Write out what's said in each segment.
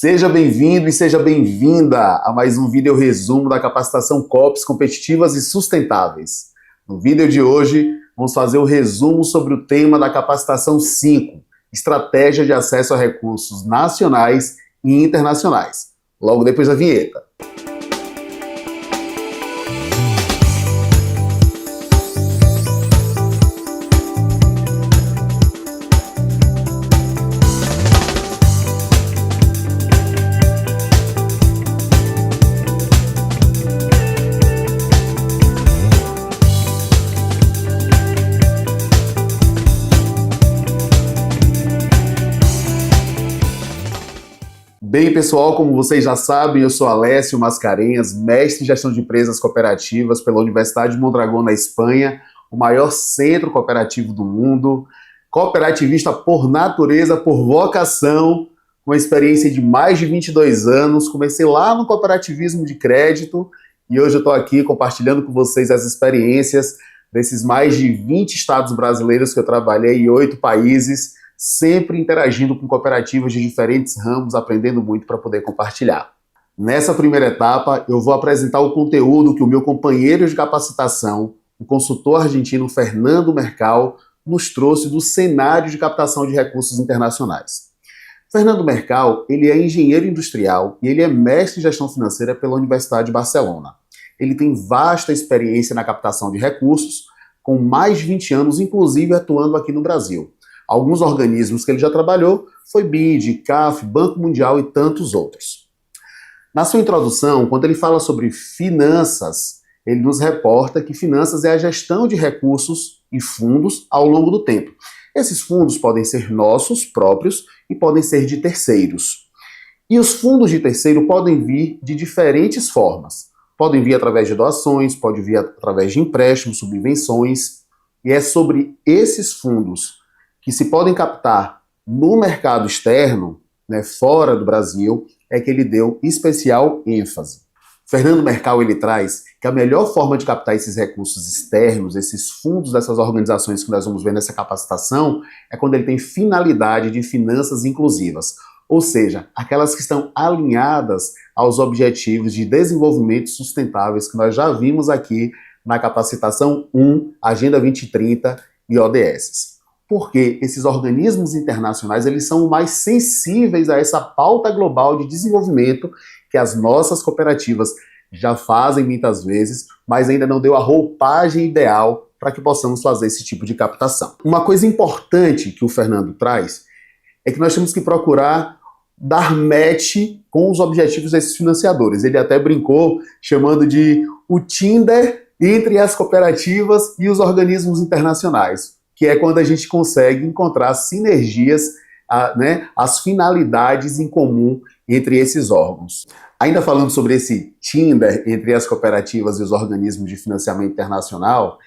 Seja bem-vindo e seja bem-vinda a mais um vídeo resumo da capacitação COPS Competitivas e Sustentáveis. No vídeo de hoje, vamos fazer o resumo sobre o tema da capacitação 5, Estratégia de Acesso a Recursos Nacionais e Internacionais. Logo depois da vinheta. Bem, pessoal, como vocês já sabem, eu sou Alessio Mascarenhas, mestre em gestão de empresas cooperativas pela Universidade de Mondragón, na Espanha, o maior centro cooperativo do mundo, cooperativista por natureza, por vocação, com uma experiência de mais de 22 anos. Comecei lá no cooperativismo de crédito e hoje eu estou aqui compartilhando com vocês as experiências desses mais de 20 estados brasileiros que eu trabalhei em 8 países, sempre interagindo com cooperativas de diferentes ramos, aprendendo muito para poder compartilhar. Nessa primeira etapa, eu vou apresentar o conteúdo que o meu companheiro de capacitação, o consultor argentino Fernando Mercal, nos trouxe do cenário de captação de recursos internacionais. Fernando Mercal, ele é engenheiro industrial e ele é mestre em gestão financeira pela Universidade de Barcelona. Ele tem vasta experiência na captação de recursos, com mais de 20 anos, inclusive atuando aqui no Brasil. Alguns organismos que ele já trabalhou foi BID, CAF, Banco Mundial e tantos outros. Na sua introdução, quando ele fala sobre finanças, ele nos reporta que finanças é a gestão de recursos e fundos ao longo do tempo. Esses fundos podem ser nossos próprios e podem ser de terceiros. E os fundos de terceiro podem vir de diferentes formas. Podem vir através de doações, pode vir através de empréstimos, subvenções. E é sobre esses fundos que se podem captar no mercado externo, fora do Brasil, é que ele deu especial ênfase. Fernando Mercal, ele traz que a melhor forma de captar esses recursos externos, esses fundos dessas organizações que nós vamos ver nessa capacitação, é quando ele tem finalidade de finanças inclusivas, ou seja, aquelas que estão alinhadas aos objetivos de desenvolvimento sustentáveis que nós já vimos aqui na capacitação 1, Agenda 2030 e ODS. Porque esses organismos internacionais eles são mais sensíveis a essa pauta global de desenvolvimento que as nossas cooperativas já fazem muitas vezes, mas ainda não deu a roupagem ideal para que possamos fazer esse tipo de captação. Uma coisa importante que o Fernando traz é que nós temos que procurar dar match com os objetivos desses financiadores. Ele até brincou chamando de o Tinder entre as cooperativas e os organismos internacionais, que é quando a gente consegue encontrar sinergias, as finalidades em comum entre esses órgãos. Ainda falando sobre esse Tinder entre as cooperativas e os organismos de financiamento internacional,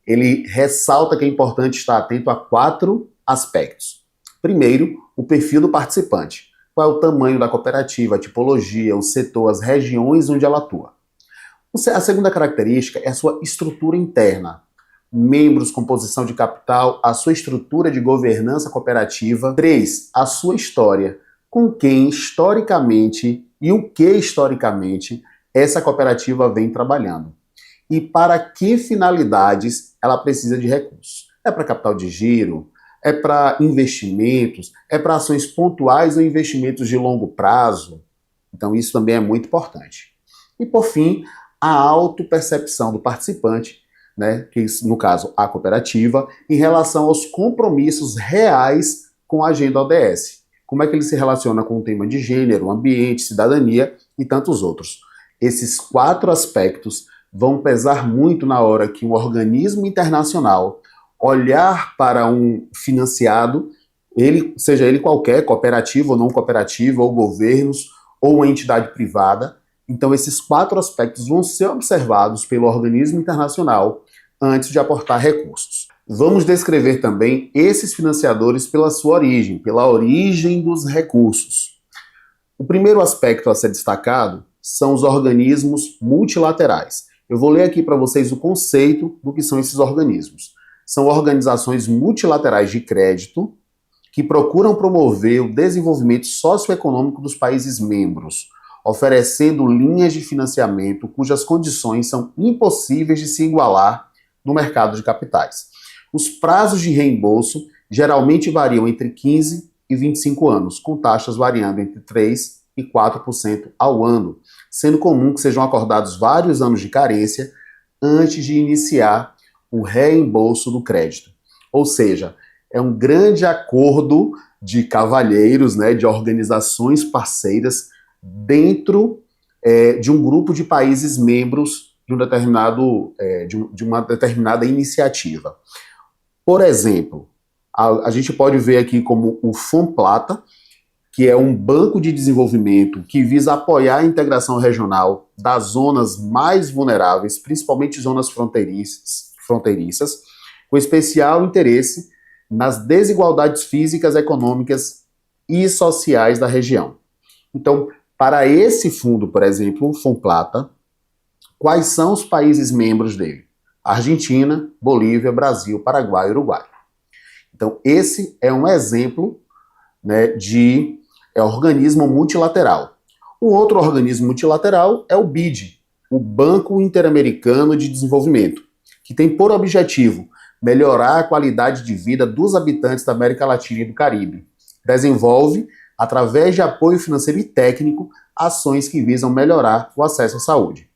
ele ressalta que é importante estar atento a 4 aspectos. Primeiro, o perfil do participante. Qual é o tamanho da cooperativa, a tipologia, o setor, as regiões onde ela atua. A segunda característica é a sua estrutura interna. Membros, composição de capital, a sua estrutura de governança cooperativa. 3, a sua história. Com quem, historicamente, e o que, historicamente, essa cooperativa vem trabalhando. E para que finalidades ela precisa de recursos. É para capital de giro? É para investimentos? É para ações pontuais ou investimentos de longo prazo? Então isso também é muito importante. E por fim, a autopercepção do participante, que no caso a cooperativa, em relação aos compromissos reais com a agenda ODS. Como é que ele se relaciona com o tema de gênero, ambiente, cidadania e tantos outros. Esses 4 aspectos vão pesar muito na hora que um organismo internacional olhar para um financiado, seja ele qualquer, cooperativa ou não cooperativa, ou governos, ou uma entidade privada. Então esses 4 aspectos vão ser observados pelo organismo internacional antes de aportar recursos. Vamos descrever também esses financiadores pela sua origem, pela origem dos recursos. O primeiro aspecto a ser destacado são os organismos multilaterais. Eu vou ler aqui para vocês o conceito do que são esses organismos. São organizações multilaterais de crédito que procuram promover o desenvolvimento socioeconômico dos países membros, oferecendo linhas de financiamento cujas condições são impossíveis de se igualar no mercado de capitais. Os prazos de reembolso geralmente variam entre 15 e 25 anos, com taxas variando entre 3% e 4% ao ano, sendo comum que sejam acordados vários anos de carência antes de iniciar o reembolso do crédito. Ou seja, é um grande acordo de cavalheiros, né, de organizações parceiras dentro de um grupo de países membros de de uma determinada iniciativa. Por exemplo, a gente pode ver aqui como o Fomplata, que é um banco de desenvolvimento que visa apoiar a integração regional das zonas mais vulneráveis, principalmente zonas fronteiriças, com especial interesse nas desigualdades físicas, econômicas e sociais da região. Então, para esse fundo, por exemplo, o Fomplata, quais são os países membros dele? Argentina, Bolívia, Brasil, Paraguai e Uruguai. Então, esse é um exemplo, né, de organismo multilateral. Um outro organismo multilateral é o BID, o Banco Interamericano de Desenvolvimento, que tem por objetivo melhorar a qualidade de vida dos habitantes da América Latina e do Caribe. Desenvolve, através de apoio financeiro e técnico, ações que visam melhorar o acesso à saúde,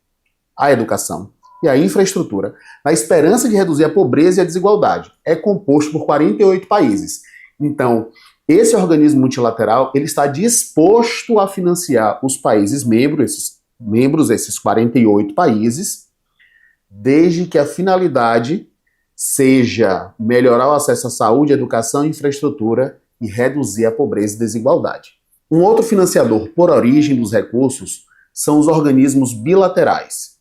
à educação e à infraestrutura, na esperança de reduzir a pobreza e a desigualdade. É composto por 48 países. Então, esse organismo multilateral ele está disposto a financiar os países membros, esses 48 países, desde que a finalidade seja melhorar o acesso à saúde, educação e infraestrutura e reduzir a pobreza e desigualdade. Um outro financiador por origem dos recursos são os organismos bilaterais.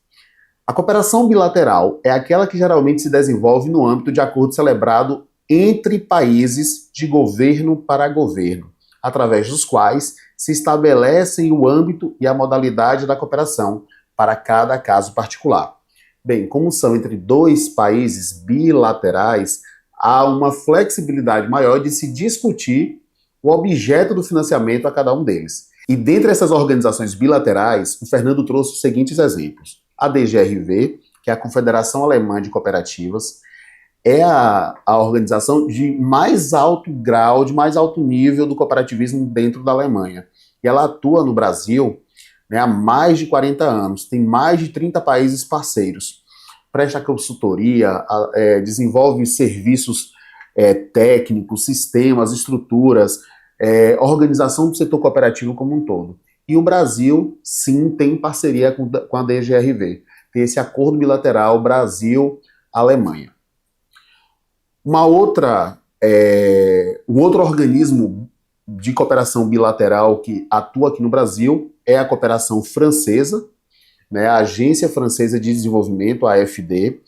A cooperação bilateral é aquela que geralmente se desenvolve no âmbito de acordo celebrado entre países de governo para governo, através dos quais se estabelecem o âmbito e a modalidade da cooperação para cada caso particular. Bem, como são entre dois países bilaterais, há uma flexibilidade maior de se discutir o objeto do financiamento a cada um deles. E dentre essas organizações bilaterais, o Fernando trouxe os seguintes exemplos. A DGRV, que é a Confederação Alemã de Cooperativas, é a organização de mais alto grau, de mais alto nível do cooperativismo dentro da Alemanha. E ela atua no Brasil, né, há mais de 40 anos, tem mais de 30 países parceiros. Presta consultoria, desenvolve serviços técnicos, sistemas, estruturas, organização do setor cooperativo como um todo. E o Brasil, sim, tem parceria com a DGRV. Tem esse acordo bilateral Brasil-Alemanha. Um outro organismo de cooperação bilateral que atua aqui no Brasil é a cooperação francesa, né, a Agência Francesa de Desenvolvimento, a AFD.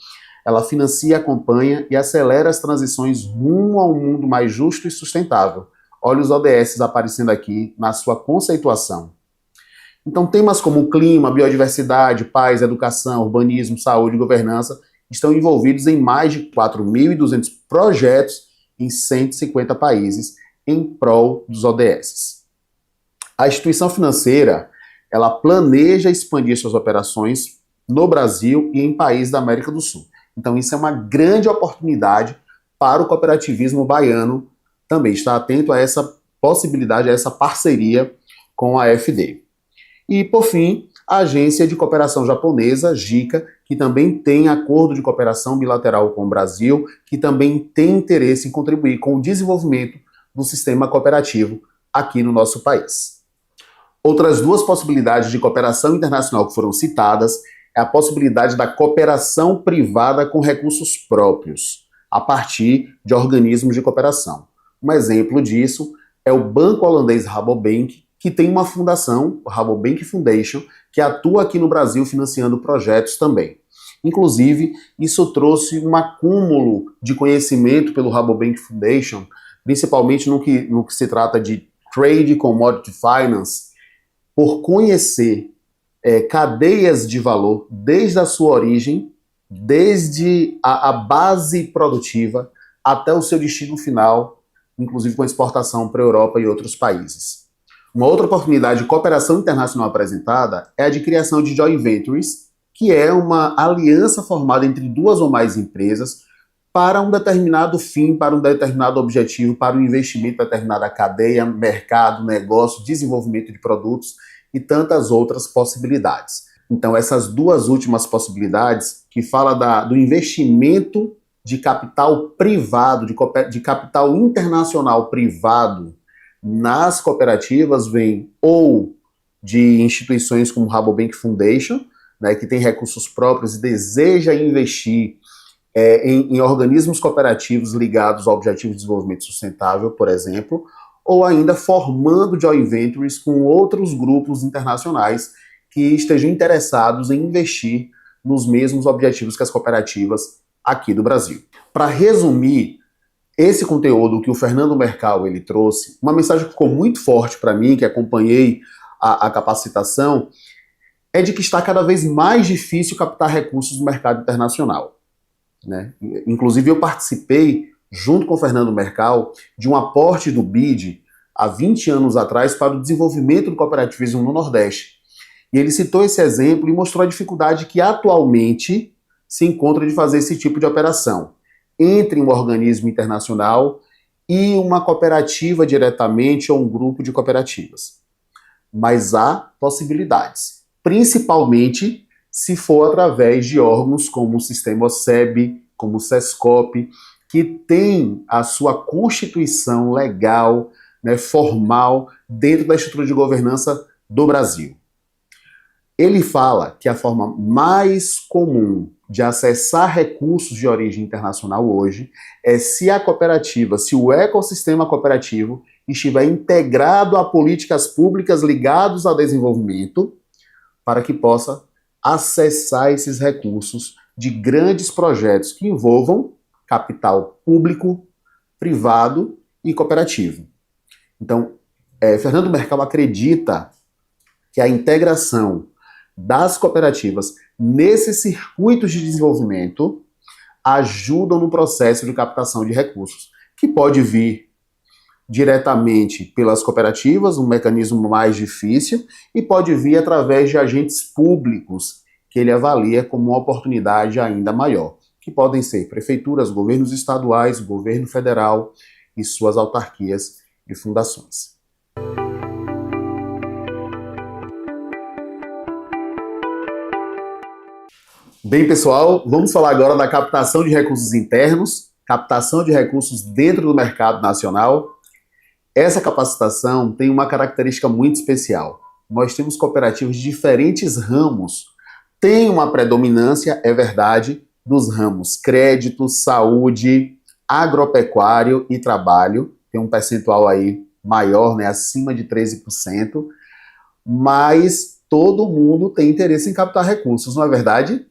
Ela financia, acompanha e acelera as transições rumo a um mundo mais justo e sustentável. Olha os ODS aparecendo aqui na sua conceituação. Então, temas como clima, biodiversidade, paz, educação, urbanismo, saúde e governança estão envolvidos em mais de 4.200 projetos em 150 países em prol dos ODS. A instituição financeira, ela planeja expandir suas operações no Brasil e em países da América do Sul. Então, isso é uma grande oportunidade para o cooperativismo baiano também estar atento a essa possibilidade, a essa parceria com a AFD. E, por fim, a Agência de Cooperação Japonesa, JICA, que também tem acordo de cooperação bilateral com o Brasil, que também tem interesse em contribuir com o desenvolvimento do sistema cooperativo aqui no nosso país. Outras duas possibilidades de cooperação internacional que foram citadas é a possibilidade da cooperação privada com recursos próprios, a partir de organismos de cooperação. Um exemplo disso é o banco holandês Rabobank, que tem uma fundação, o Rabobank Foundation, que atua aqui no Brasil financiando projetos também. Inclusive, isso trouxe um acúmulo de conhecimento pelo Rabobank Foundation, principalmente no que se trata de Trade Commodity Finance, por conhecer cadeias de valor desde a sua origem, desde a base produtiva até o seu destino final inclusive com exportação para a Europa e outros países. Uma outra oportunidade de cooperação internacional apresentada é a de criação de joint ventures, que é uma aliança formada entre duas ou mais empresas para um determinado fim, para um determinado objetivo, para um investimento em determinada cadeia, mercado, negócio, desenvolvimento de produtos e tantas outras possibilidades. Então, essas duas últimas possibilidades, que fala do investimento de capital privado, de capital internacional privado nas cooperativas, vem ou de instituições como o Rabobank Foundation, né, que tem recursos próprios e deseja investir em organismos cooperativos ligados ao Objetivo de Desenvolvimento Sustentável, por exemplo, ou ainda formando joint ventures com outros grupos internacionais que estejam interessados em investir nos mesmos objetivos que as cooperativas aqui do Brasil. Para resumir esse conteúdo que o Fernando Mercal ele trouxe, uma mensagem que ficou muito forte para mim, que acompanhei a capacitação, é de que está cada vez mais difícil captar recursos no mercado internacional, né? Inclusive eu participei, junto com o Fernando Mercal, de um aporte do BID há 20 anos atrás para o desenvolvimento do cooperativismo no Nordeste. E ele citou esse exemplo e mostrou a dificuldade que atualmente se encontra de fazer esse tipo de operação entre um organismo internacional e uma cooperativa diretamente ou um grupo de cooperativas. Mas há possibilidades, principalmente se for através de órgãos como o Sistema OSEB, como o SESCOP, que tem a sua constituição legal, né, formal, dentro da estrutura de governança do Brasil. Ele fala que a forma mais comum de acessar recursos de origem internacional hoje é se a cooperativa, se o ecossistema cooperativo estiver integrado a políticas públicas ligadas ao desenvolvimento, para que possa acessar esses recursos de grandes projetos que envolvam capital público, privado e cooperativo. Então, Fernando Mercal acredita que a integração das cooperativas nesses circuitos de desenvolvimento ajudam no processo de captação de recursos, que pode vir diretamente pelas cooperativas, um mecanismo mais difícil, e pode vir através de agentes públicos, que ele avalia como uma oportunidade ainda maior, que podem ser prefeituras, governos estaduais, governo federal e suas autarquias e fundações. Bem, pessoal, vamos falar agora da captação de recursos internos, captação de recursos dentro do mercado nacional. Essa capacitação tem uma característica muito especial. Nós temos cooperativas de diferentes ramos. Tem uma predominância, é verdade, dos ramos crédito, saúde, agropecuário e trabalho. Tem um percentual aí maior, né, acima de 13%. Mas todo mundo tem interesse em captar recursos, não é verdade?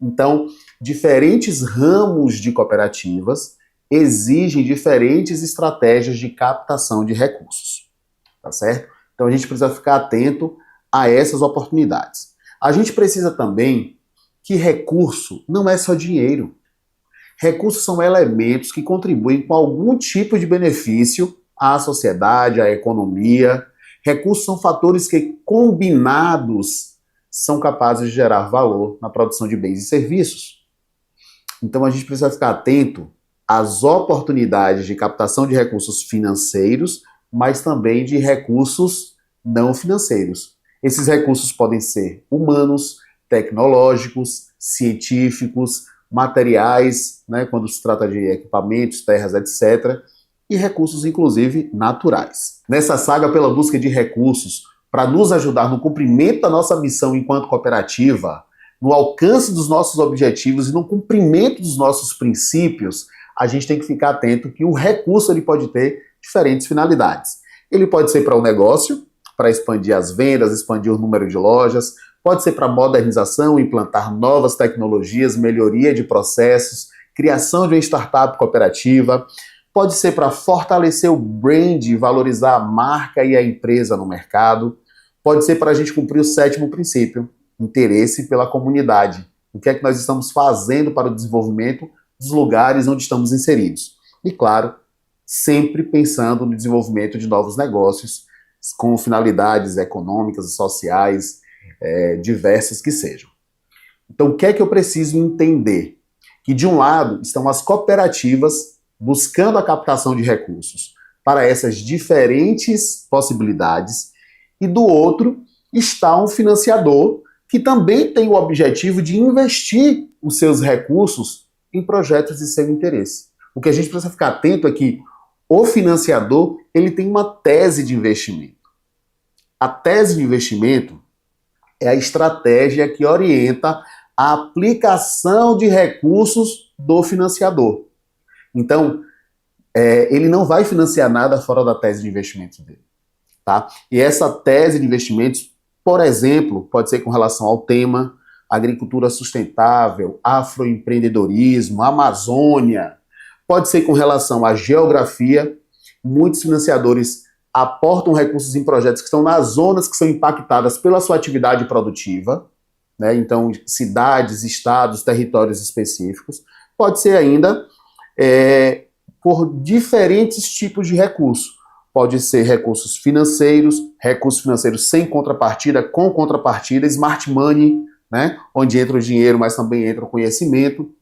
Então, diferentes ramos de cooperativas exigem diferentes estratégias de captação de recursos, tá certo? Então a gente precisa ficar atento a essas oportunidades. A gente precisa também que recurso não é só dinheiro. Recursos são elementos que contribuem com algum tipo de benefício à sociedade, à economia. Recursos são fatores que, combinados, são capazes de gerar valor na produção de bens e serviços. Então a gente precisa ficar atento às oportunidades de captação de recursos financeiros, mas também de recursos não financeiros. Esses recursos podem ser humanos, tecnológicos, científicos, materiais, né, quando se trata de equipamentos, terras, etc., e recursos, inclusive, naturais. Nessa saga pela busca de recursos, para nos ajudar no cumprimento da nossa missão enquanto cooperativa, no alcance dos nossos objetivos e no cumprimento dos nossos princípios, a gente tem que ficar atento que o recurso ele pode ter diferentes finalidades. Ele pode ser para o negócio, para expandir as vendas, expandir o número de lojas, pode ser para modernização, implantar novas tecnologias, melhoria de processos, criação de uma startup cooperativa, pode ser para fortalecer o brand e valorizar a marca e a empresa no mercado. Pode ser para a gente cumprir o 7º princípio, interesse pela comunidade. O que é que nós estamos fazendo para o desenvolvimento dos lugares onde estamos inseridos. E, claro, sempre pensando no desenvolvimento de novos negócios com finalidades econômicas e sociais diversas que sejam. Então, o que é que eu preciso entender? Que de um lado estão as cooperativas buscando a captação de recursos para essas diferentes possibilidades, e do outro está um financiador que também tem o objetivo de investir os seus recursos em projetos de seu interesse. O que a gente precisa ficar atento é que o financiador ele tem uma tese de investimento. A tese de investimento é a estratégia que orienta a aplicação de recursos do financiador. Então, ele não vai financiar nada fora da tese de investimentos dele. Tá? E essa tese de investimentos, por exemplo, pode ser com relação ao tema agricultura sustentável, afroempreendedorismo, Amazônia, pode ser com relação à geografia. Muitos financiadores aportam recursos em projetos que estão nas zonas que são impactadas pela sua atividade produtiva, né? Então, cidades, estados, territórios específicos. Pode ser ainda por diferentes tipos de recursos. Pode ser recursos financeiros sem contrapartida, com contrapartida, smart money, né? Onde entra o dinheiro, mas também entra o conhecimento.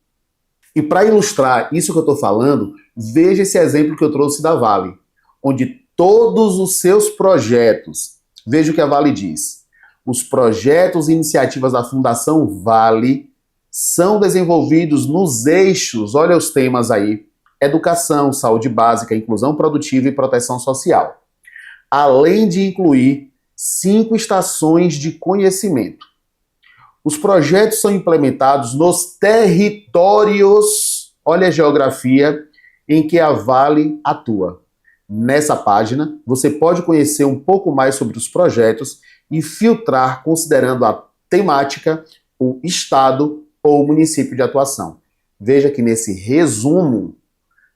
E para ilustrar isso que eu estou falando, veja esse exemplo que eu trouxe da Vale, onde todos os seus projetos, veja o que a Vale diz, os projetos e iniciativas da Fundação Vale são desenvolvidos nos eixos, olha os temas aí, educação, saúde básica, inclusão produtiva e proteção social, além de incluir 5 estações de conhecimento. Os projetos são implementados nos territórios, olha a geografia, em que a Vale atua. Nessa página, você pode conhecer um pouco mais sobre os projetos e filtrar considerando a temática, o estado ou o município de atuação. Veja que nesse resumo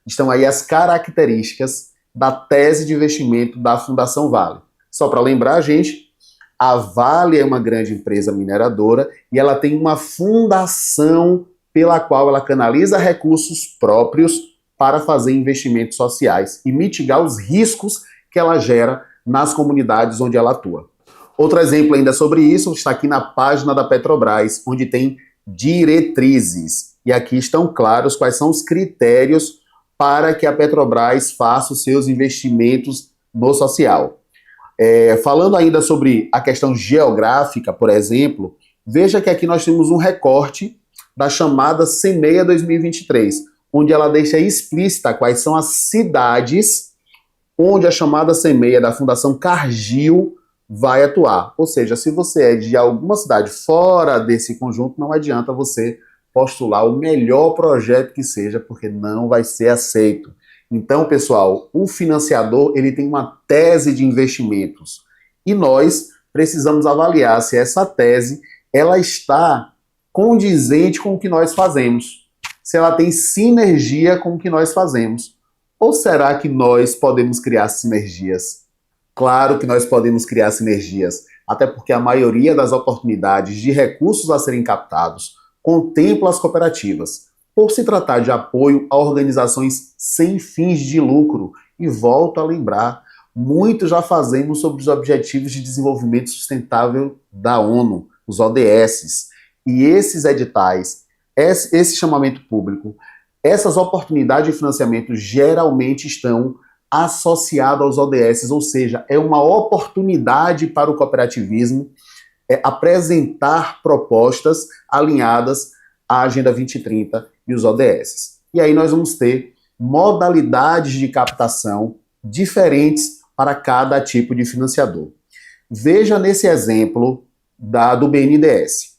estão aí as características da tese de investimento da Fundação Vale. Só para lembrar, gente, a Vale é uma grande empresa mineradora e ela tem uma fundação pela qual ela canaliza recursos próprios para fazer investimentos sociais e mitigar os riscos que ela gera nas comunidades onde ela atua. Outro exemplo ainda sobre isso está aqui na página da Petrobras, onde tem diretrizes. E aqui estão claros quais são os critérios para que a Petrobras faça os seus investimentos no social. Falando ainda sobre a questão geográfica, por exemplo, veja que aqui nós temos um recorte da chamada CEMEIA 2023, onde ela deixa explícita quais são as cidades onde a chamada CEMEIA da Fundação Cargill vai atuar. Ou seja, se você é de alguma cidade fora desse conjunto, não adianta você postular o melhor projeto que seja, porque não vai ser aceito. Então, pessoal, o financiador ele tem uma tese de investimentos e nós precisamos avaliar se essa tese ela está condizente com o que nós fazemos, se ela tem sinergia com o que nós fazemos. Ou será que nós podemos criar sinergias? Claro que nós podemos criar sinergias, até porque a maioria das oportunidades de recursos a serem captados contempla as cooperativas, por se tratar de apoio a organizações sem fins de lucro. E volto a lembrar, muito já fazemos sobre os Objetivos de Desenvolvimento Sustentável da ONU, os ODS. E esses editais, esse chamamento público, essas oportunidades de financiamento geralmente estão associadas aos ODS, ou seja, é uma oportunidade para o cooperativismo apresentar propostas alinhadas à Agenda 2030 e os ODS. E aí nós vamos ter modalidades de captação diferentes para cada tipo de financiador. Veja nesse exemplo do BNDES.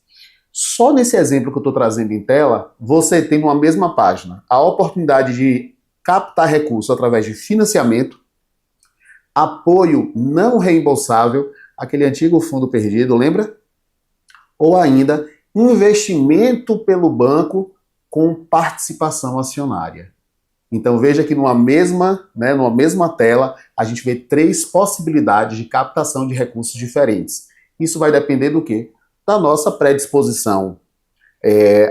Só nesse exemplo que eu estou trazendo em tela, você tem numa mesma página a oportunidade de captar recursos através de financiamento, apoio não reembolsável, aquele antigo fundo perdido, lembra? Ou ainda, investimento pelo banco com participação acionária. Então veja que numa mesma tela, a gente vê 3 possibilidades de captação de recursos diferentes. Isso vai depender do quê? Da nossa predisposição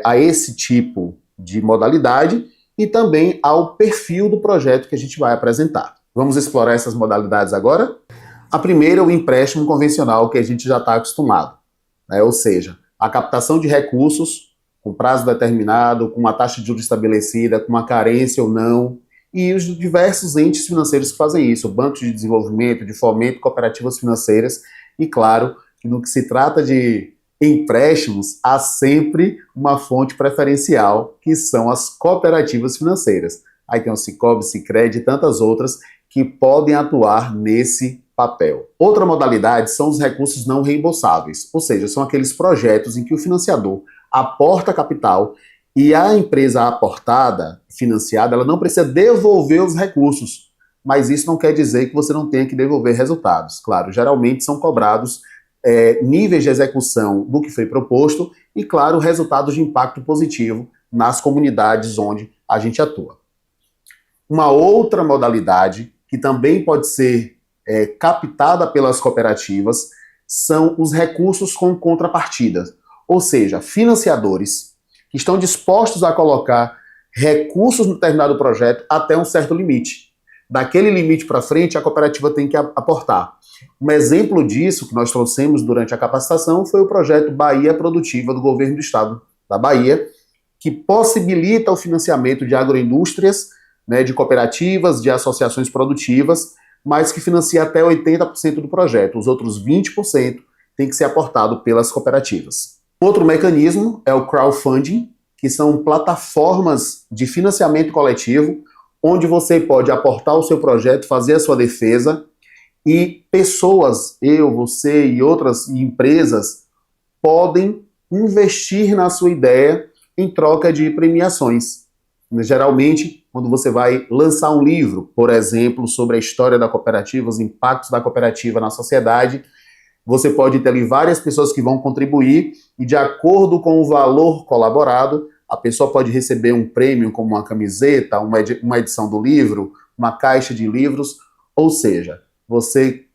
a esse tipo de modalidade e também ao perfil do projeto que a gente vai apresentar. Vamos explorar essas modalidades agora? A primeira é o empréstimo convencional, que a gente já está acostumado, né? Ou seja, a captação de recursos com prazo determinado, com uma taxa de juros estabelecida, com uma carência ou não, e os diversos entes financeiros que fazem isso, bancos de desenvolvimento, de fomento, cooperativas financeiras, e claro, que no que se trata de empréstimos, há sempre uma fonte preferencial, que são as cooperativas financeiras. Aí tem o Sicoob, Sicredi e tantas outras que podem atuar nesse papel. Outra modalidade são os recursos não reembolsáveis, ou seja, são aqueles projetos em que o financiador aporta capital e a empresa aportada, financiada, ela não precisa devolver os recursos, mas isso não quer dizer que você não tenha que devolver resultados. Claro, geralmente são cobrados níveis de execução do que foi proposto e, claro, resultados de impacto positivo nas comunidades onde a gente atua. Uma outra modalidade que também pode ser captada pelas cooperativas são os recursos com contrapartida, ou seja, financiadores que estão dispostos a colocar recursos no determinado projeto até um certo limite. Daquele limite para frente, a cooperativa tem que aportar. Um exemplo disso que nós trouxemos durante a capacitação foi o projeto Bahia Produtiva do governo do estado da Bahia, que possibilita o financiamento de agroindústrias, né, de cooperativas, de associações produtivas, mas que financia até 80% do projeto. Os outros 20% tem que ser aportado pelas cooperativas. Outro mecanismo é o crowdfunding, que são plataformas de financiamento coletivo, onde você pode aportar o seu projeto, fazer a sua defesa, e pessoas, eu, você e outras empresas, podem investir na sua ideia em troca de premiações. Geralmente, quando você vai lançar um livro, por exemplo, sobre a história da cooperativa, os impactos da cooperativa na sociedade, você pode ter ali várias pessoas que vão contribuir e, de acordo com o valor colaborado, a pessoa pode receber um prêmio como uma camiseta, uma edição do livro, uma caixa de livros, ou seja, você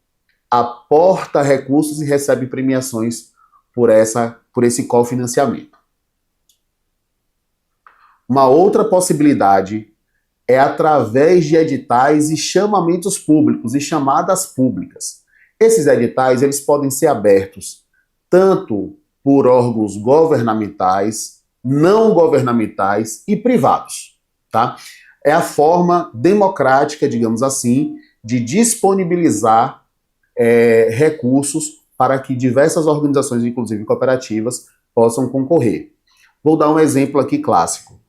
aporta recursos e recebe premiações por esse cofinanciamento. Uma outra possibilidade é através de editais e chamamentos públicos e chamadas públicas. Esses editais eles podem ser abertos tanto por órgãos governamentais, não governamentais e privados, tá? É a forma democrática, digamos assim, de disponibilizar recursos para que diversas organizações, inclusive cooperativas, possam concorrer. Vou dar um exemplo aqui clássico.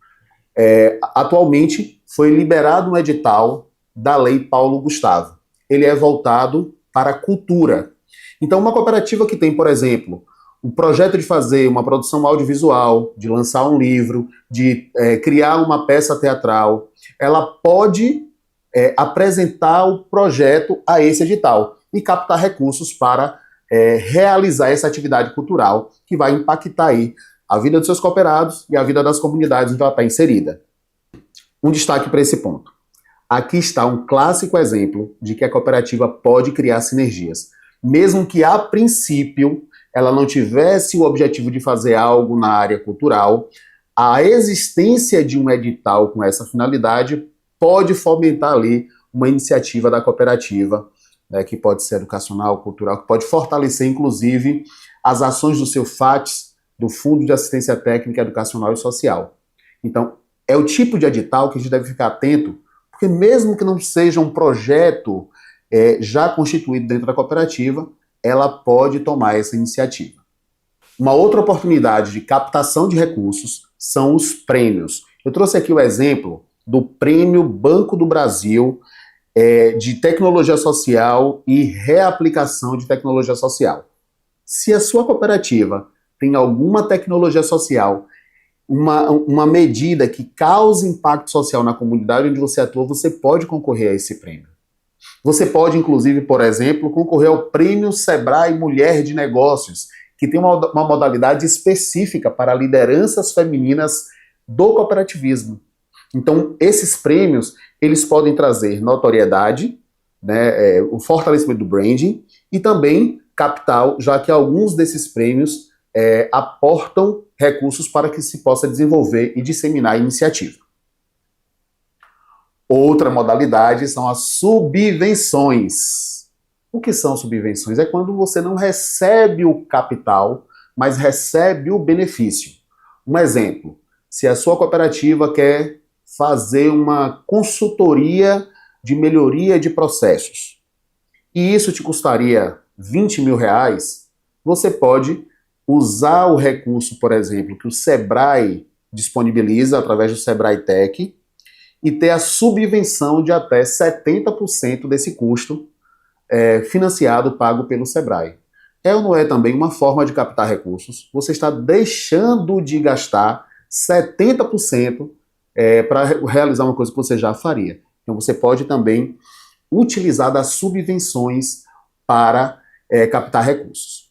Atualmente foi liberado um edital da Lei Paulo Gustavo. Ele é voltado para a cultura. Então, uma cooperativa que tem, por exemplo, o projeto de fazer uma produção audiovisual, de lançar um livro, de criar uma peça teatral, ela pode apresentar o projeto a esse edital e captar recursos para realizar essa atividade cultural que vai impactar aí a vida dos seus cooperados e a vida das comunidades onde ela está inserida. Um destaque para esse ponto. Aqui está um clássico exemplo de que a cooperativa pode criar sinergias. Mesmo que, a princípio, ela não tivesse o objetivo de fazer algo na área cultural, a existência de um edital com essa finalidade pode fomentar ali uma iniciativa da cooperativa, né, que pode ser educacional, cultural, que pode fortalecer, inclusive, as ações do seu FATS, do Fundo de Assistência Técnica, Educacional e Social. Então, é o tipo de edital que a gente deve ficar atento, porque mesmo que não seja um projeto já constituído dentro da cooperativa, ela pode tomar essa iniciativa. Uma outra oportunidade de captação de recursos são os prêmios. Eu trouxe aqui o exemplo do Prêmio Banco do Brasil de Tecnologia Social e Reaplicação de Tecnologia Social. Se a sua cooperativa tem alguma tecnologia social, uma medida que cause impacto social na comunidade onde você atua, você pode concorrer a esse prêmio. Você pode, inclusive, por exemplo, concorrer ao Prêmio Sebrae Mulher de Negócios, que tem uma modalidade específica para lideranças femininas do cooperativismo. Então, esses prêmios, eles podem trazer notoriedade, né, o fortalecimento do branding e também capital, já que alguns desses prêmios aportam recursos para que se possa desenvolver e disseminar a iniciativa. Outra modalidade são as subvenções. O que são subvenções? É quando você não recebe o capital, mas recebe o benefício. Um exemplo, se a sua cooperativa quer fazer uma consultoria de melhoria de processos, e isso te custaria 20 mil reais, você pode usar o recurso, por exemplo, que o Sebrae disponibiliza através do Sebrae Tech e ter a subvenção de até 70% desse custo financiado, pago pelo Sebrae. É ou não é também uma forma de captar recursos? Você está deixando de gastar 70% para realizar uma coisa que você já faria. Então você pode também utilizar das subvenções para captar recursos.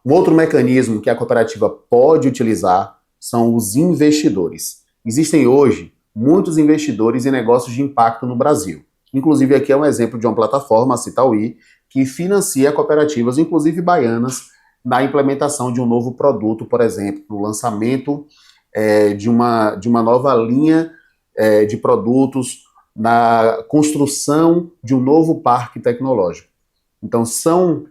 Um outro mecanismo que a cooperativa pode utilizar são os investidores. Existem hoje muitos investidores em negócios de impacto no Brasil. Inclusive aqui é um exemplo de uma plataforma, a Citauí, que financia cooperativas, inclusive baianas, na implementação de um novo produto, por exemplo, no lançamento de uma nova linha de produtos, na construção de um novo parque tecnológico. Então são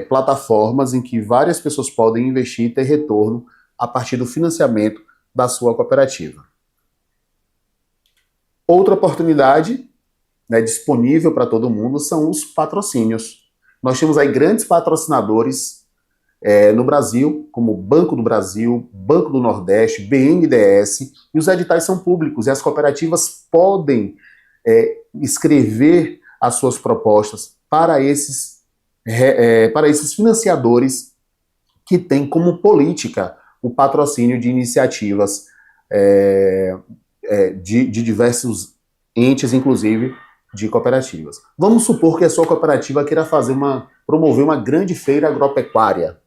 plataformas em que várias pessoas podem investir e ter retorno a partir do financiamento da sua cooperativa. Outra oportunidade disponível para todo mundo são os patrocínios. Nós temos aí grandes patrocinadores no Brasil, como Banco do Brasil, Banco do Nordeste, BNDES, e os editais são públicos e as cooperativas podem escrever as suas propostas para esses financiadores que têm como política o patrocínio de iniciativas de diversos entes, inclusive de cooperativas. Vamos supor que a sua cooperativa queira promover uma grande feira agropecuária.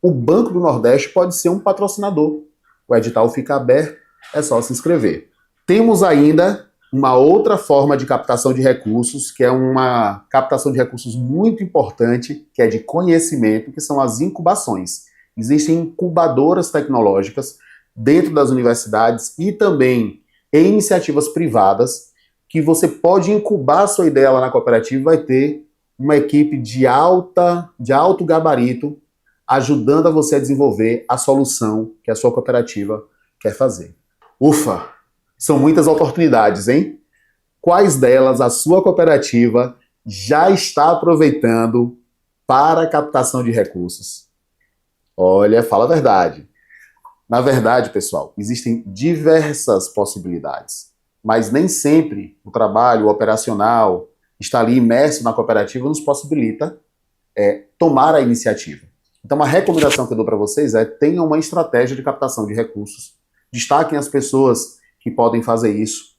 O Banco do Nordeste pode ser um patrocinador. O edital fica aberto, é só se inscrever. Temos ainda uma outra forma de captação de recursos, que é uma captação de recursos muito importante, que é de conhecimento, que são as incubações. Existem incubadoras tecnológicas dentro das universidades e também em iniciativas privadas, que você pode incubar a sua ideia lá na cooperativa e vai ter uma equipe de alto gabarito ajudando a você a desenvolver a solução que a sua cooperativa quer fazer. Ufa! São muitas oportunidades, hein? Quais delas a sua cooperativa já está aproveitando para a captação de recursos? Olha, fala a verdade. Na verdade, pessoal, existem diversas possibilidades, mas nem sempre o trabalho operacional, estar ali imerso na cooperativa, nos possibilita tomar a iniciativa. Então, a recomendação que eu dou para vocês é: tenham uma estratégia de captação de recursos, destaquem as pessoas que podem fazer isso,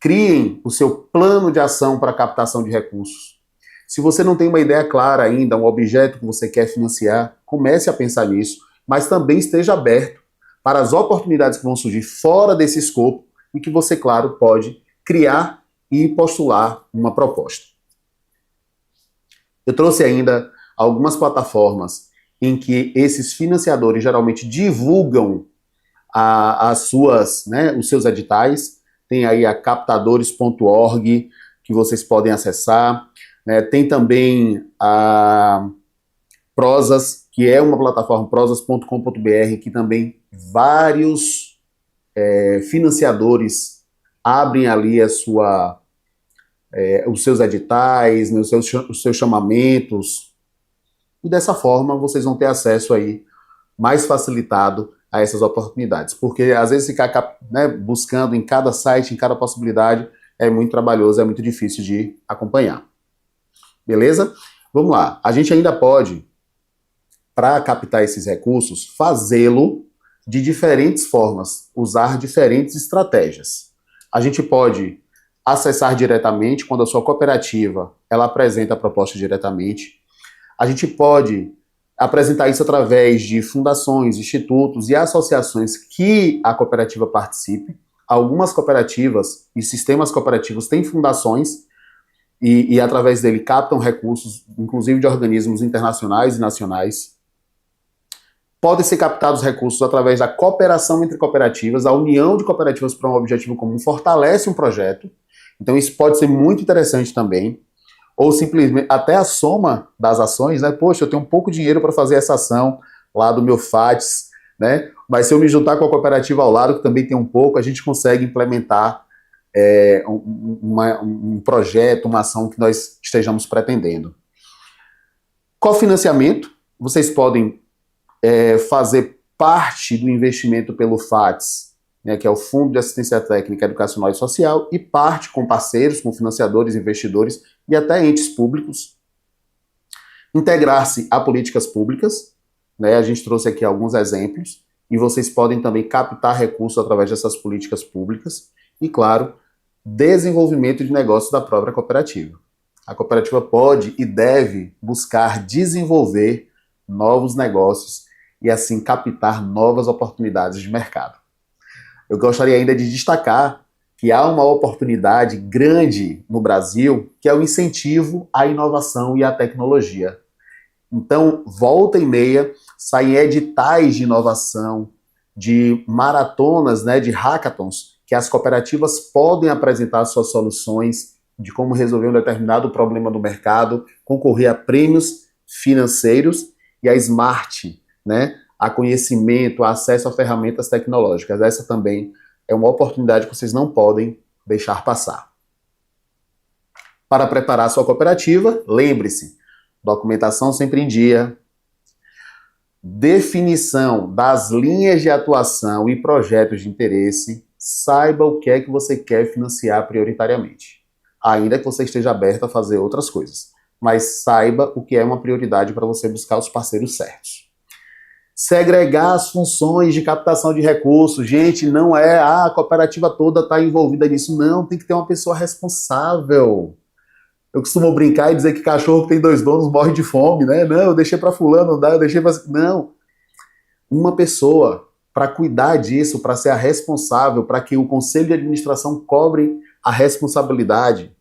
criem o seu plano de ação para a captação de recursos. Se você não tem uma ideia clara ainda, um objeto que você quer financiar, comece a pensar nisso, mas também esteja aberto para as oportunidades que vão surgir fora desse escopo e que você, claro, pode criar e postular uma proposta. Eu trouxe ainda algumas plataformas em que esses financiadores geralmente divulgam os seus editais. Tem aí a captadores.org, que vocês podem acessar. Tem também a Prosas, que é uma plataforma, prosas.com.br, que também vários financiadores abrem ali os seus editais, os seus chamamentos, e dessa forma vocês vão ter acesso aí mais facilitado a essas oportunidades, porque às vezes ficar buscando em cada site, em cada possibilidade, é muito trabalhoso, é muito difícil de acompanhar. Beleza? Vamos lá. A gente ainda pode, para captar esses recursos, fazê-lo de diferentes formas, usar diferentes estratégias. A gente pode acessar diretamente, quando a sua cooperativa ela apresenta a proposta diretamente. A gente pode apresentar isso através de fundações, institutos e associações que a cooperativa participe. Algumas cooperativas e sistemas cooperativos têm fundações e através dele captam recursos, inclusive de organismos internacionais e nacionais. Podem ser captados recursos através da cooperação entre cooperativas. A união de cooperativas para um objetivo comum fortalece um projeto. Então isso pode ser muito interessante também. Ou simplesmente até a soma das ações, né? Poxa, eu tenho um pouco de dinheiro para fazer essa ação lá do meu FATS, né? Mas se eu me juntar com a cooperativa ao lado, que também tem um pouco, a gente consegue implementar um projeto, uma ação que nós estejamos pretendendo. Cofinanciamento, vocês podem fazer parte do investimento pelo FATS, né, que é o Fundo de Assistência Técnica Educacional e Social, e parte com parceiros, com financiadores, investidores e até entes públicos. Integrar-se a políticas públicas, né, a gente trouxe aqui alguns exemplos, e vocês podem também captar recursos através dessas políticas públicas, e claro, desenvolvimento de negócios da própria cooperativa. A cooperativa pode e deve buscar desenvolver novos negócios e assim captar novas oportunidades de mercado. Eu gostaria ainda de destacar que há uma oportunidade grande no Brasil, que é o incentivo à inovação e à tecnologia. Então, volta e meia, saem editais de inovação, de maratonas, né, de hackathons, que as cooperativas podem apresentar suas soluções de como resolver um determinado problema do mercado, concorrer a prêmios financeiros e a Smart, né, a conhecimento, a acesso a ferramentas tecnológicas. Essa também é uma oportunidade que vocês não podem deixar passar. Para preparar a sua cooperativa, lembre-se, documentação sempre em dia, definição das linhas de atuação e projetos de interesse, saiba o que é que você quer financiar prioritariamente, ainda que você esteja aberto a fazer outras coisas, mas saiba o que é uma prioridade para você buscar os parceiros certos. Segregar as funções de captação de recursos. Gente, não é a cooperativa toda está envolvida nisso. Não, tem que ter uma pessoa responsável. Eu costumo brincar e dizer que cachorro que tem 2 donos morre de fome, né? Não, eu deixei para fulano, eu deixei para... Não. Uma pessoa para cuidar disso, para ser a responsável, para que o conselho de administração cobre a responsabilidade.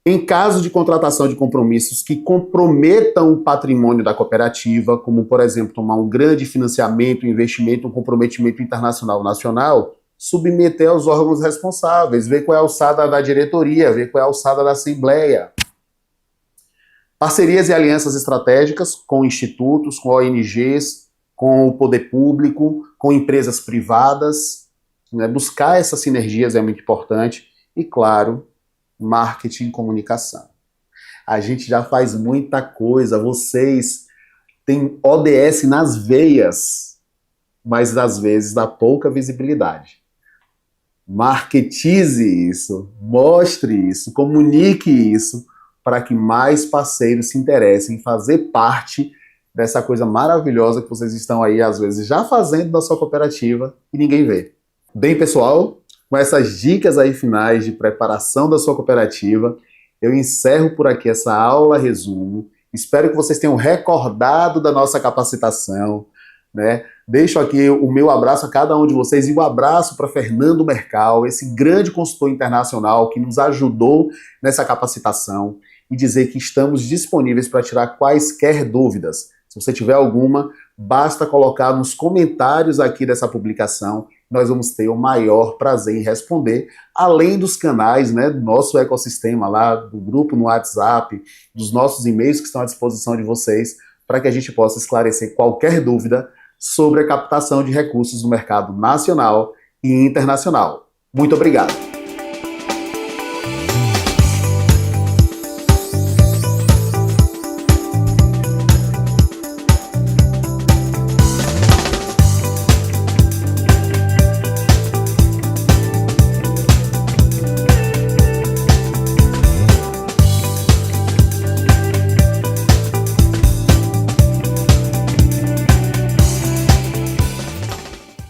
Em caso de contratação de compromissos que comprometam o patrimônio da cooperativa, como, por exemplo, tomar um grande financiamento, investimento, um comprometimento internacional nacional, submeter aos órgãos responsáveis, ver qual é a alçada da diretoria, ver qual é a alçada da assembleia. Parcerias e alianças estratégicas com institutos, com ONGs, com o poder público, com empresas privadas, né? Buscar essas sinergias é muito importante. E, claro, marketing e comunicação. A gente já faz muita coisa, vocês têm ODS nas veias, mas às vezes dá pouca visibilidade. Marketize isso, mostre isso, comunique isso, para que mais parceiros se interessem em fazer parte dessa coisa maravilhosa que vocês estão aí, às vezes, já fazendo na sua cooperativa e ninguém vê. Bem, pessoal, com essas dicas aí finais de preparação da sua cooperativa, eu encerro por aqui essa aula resumo. Espero que vocês tenham recordado da nossa capacitação, né? Deixo aqui o meu abraço a cada um de vocês e o abraço para Fernando Mercal, esse grande consultor internacional que nos ajudou nessa capacitação, e dizer que estamos disponíveis para tirar quaisquer dúvidas. Se você tiver alguma, basta colocar nos comentários aqui dessa publicação. Nós vamos ter o maior prazer em responder, além dos canais, né, do nosso ecossistema lá, do grupo no WhatsApp, dos nossos e-mails que estão à disposição de vocês, para que a gente possa esclarecer qualquer dúvida sobre a captação de recursos no mercado nacional e internacional. Muito obrigado!